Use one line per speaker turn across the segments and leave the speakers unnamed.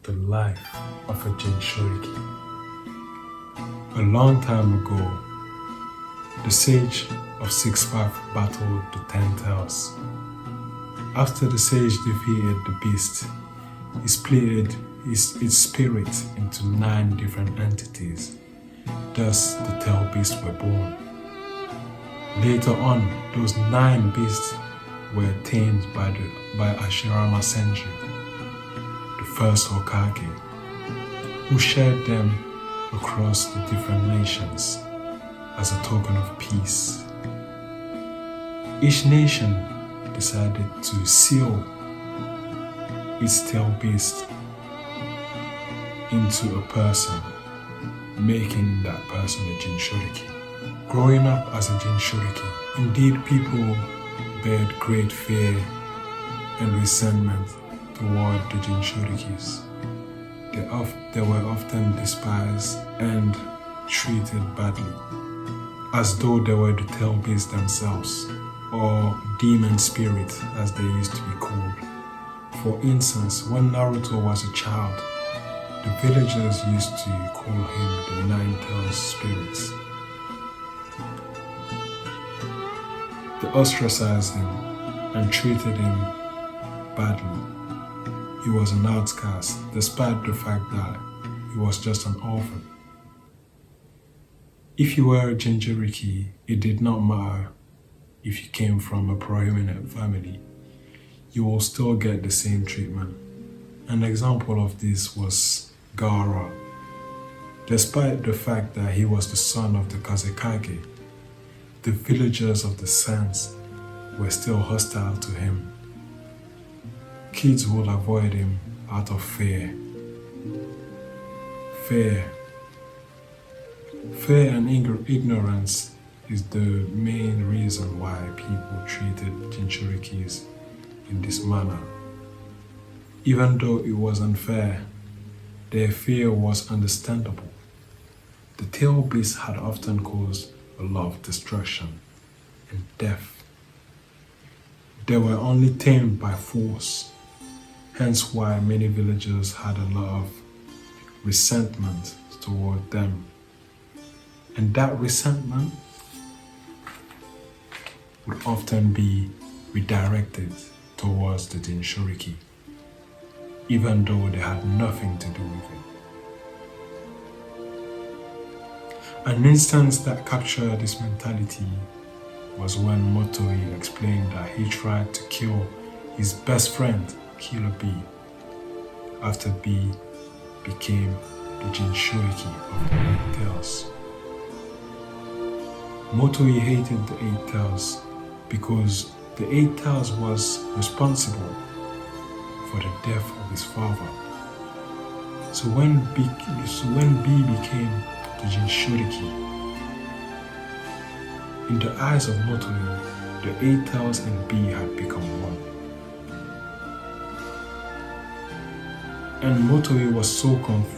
the life of a Jinchuriki. A long time ago, the sage of Six Path battled the 10 Tails. After the sage defeated the beast, he split its spirit into 9 different entities. Thus, the Tail beasts were born. Later on, those 9 beasts were tamed by Ashirama Senju, the first Hokage, who shared them across the different nations as a token of peace. Each nation decided to seal its tail beast into a person, making that person a Jinchuriki. Growing up as a Jinchuriki, indeed people bared great fear and resentment toward the Jinchurikis. They were often despised and treated badly, as though they were the tail beasts themselves, or demon spirits as they used to be called. For instance, when Naruto was a child, the villagers used to call him the 9 tailed spirits. They ostracized him and treated him badly. He was an outcast, despite the fact that he was just an orphan. If you were a Jinchuriki, it did not matter if you came from a prominent family, you will still get the same treatment. An example of this was Gaara. Despite the fact that he was the son of the Kazekage, the villagers of the Sands were still hostile to him. Kids would avoid him out of fear. Fear and ignorance is the main reason why people treated Jinchurikis in this manner. Even though it was unfair, their fear was understandable. The tail beasts had often caused a lot of destruction and death. They were only tamed by force, hence why many villagers had a lot of resentment toward them. And that resentment would often be redirected towards the Jinchuriki, even though they had nothing to do with it. An instance that captured this mentality was when Motoi explained that he tried to kill his best friend, Killer B, after B became the Jinchuriki of the 8 Tails. Motoi hated the 8 Tails because the 8 Tails was responsible for the death of his father. So when B became the Jinchuriki, in the eyes of Motoi, the 8 Tails and B had become one. And Motoi was so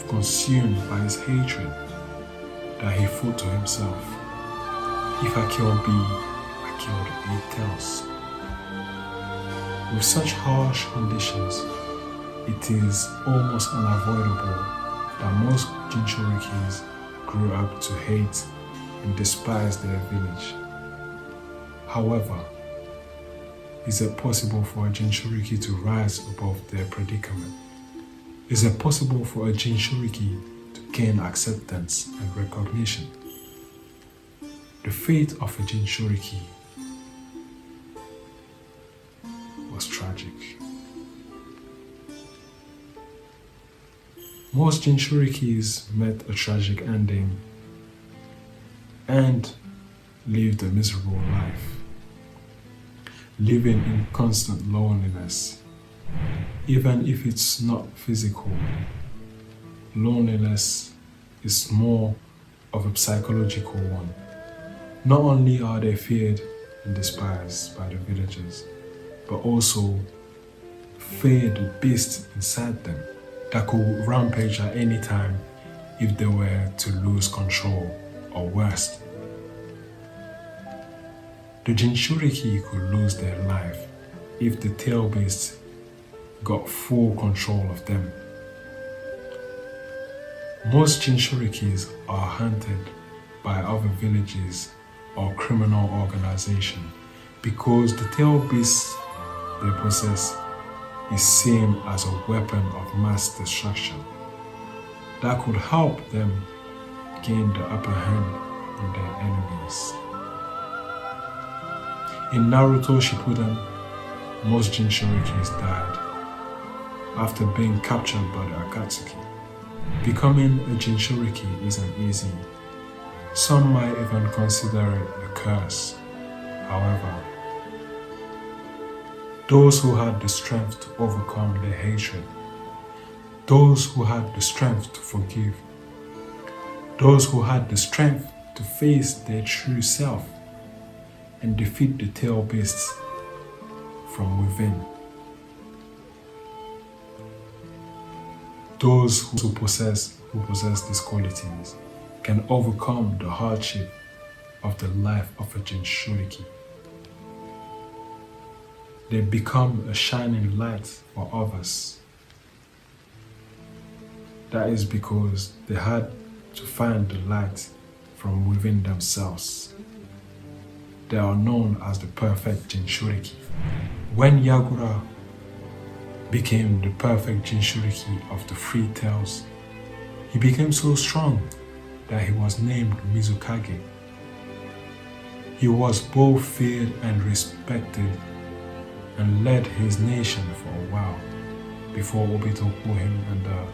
consumed by his hatred that he thought to himself, if I kill B, I kill the 8 Tails. With such harsh conditions, it is almost unavoidable that most Jinchurikis grew up to hate and despise their village. However, is it possible for a Jinchuriki to rise above their predicament? Is it possible for a Jinchuriki to gain acceptance and recognition? The fate of a Jinchuriki was tragic. Most Jinchurikis met a tragic ending and lived a miserable life, living in constant loneliness. Even if it's not physical, loneliness is more of a psychological one. Not only are they feared and despised by the villagers, but also fear the beast inside them that could rampage at any time if they were to lose control, or worse. The Jinchuriki could lose their life if the tail beast got full control of them. Most Jinchurikis are hunted by other villages or criminal organizations because the tail beast they possess is seen as a weapon of mass destruction that could help them gain the upper hand on their enemies. In Naruto Shippuden, most Jinchurikis died after being captured by the Akatsuki. Becoming a Jinchuriki isn't easy. Some might even consider it a curse. However, those who had the strength to overcome their hatred, those who had the strength to forgive, those who had the strength to face their true self and defeat the tail beasts from within, those who possess these qualities can overcome the hardship of the life of a Jinchuriki. They become a shining light for others. That is because they had to find the light from within themselves. They are known as the perfect Jinchuriki. When Yagura became the perfect Jinchuriki of the three tails, he became so strong that he was named Mizukage. He was both feared and respected and led his nation for a while before Obito put him under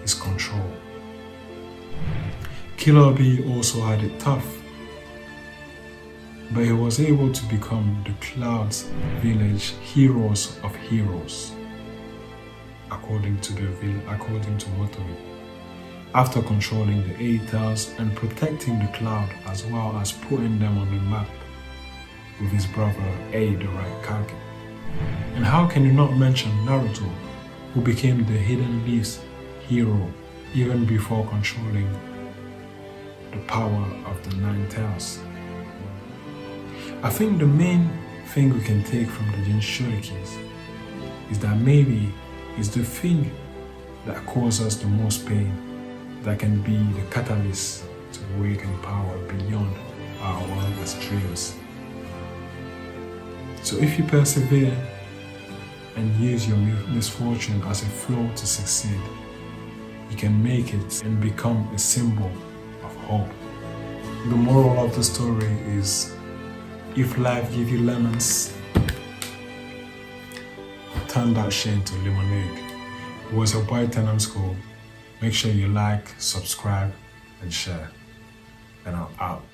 his control. Killer Bee also had it tough, but he was able to become the Cloud's village heroes of heroes, according to Motori. After controlling the 8 Tails and protecting the Cloud as well as putting them on the map with his brother A, the Raikage. And how can you not mention Naruto, who became the Hidden Leaf's hero even before controlling the power of the 9 Tails? I think the main thing we can take from the Jinchurikis is that maybe it's the thing that causes us the most pain that can be the catalyst to awaken power beyond our wildest dreams. So if you persevere and use your misfortune as a fuel to succeed, you can make it and become a symbol of hope. The moral of the story is, if life gives you lemons, turn that shit into lemonade. It was a boy Tenham School. Make sure you like, subscribe, and share. And I'm out.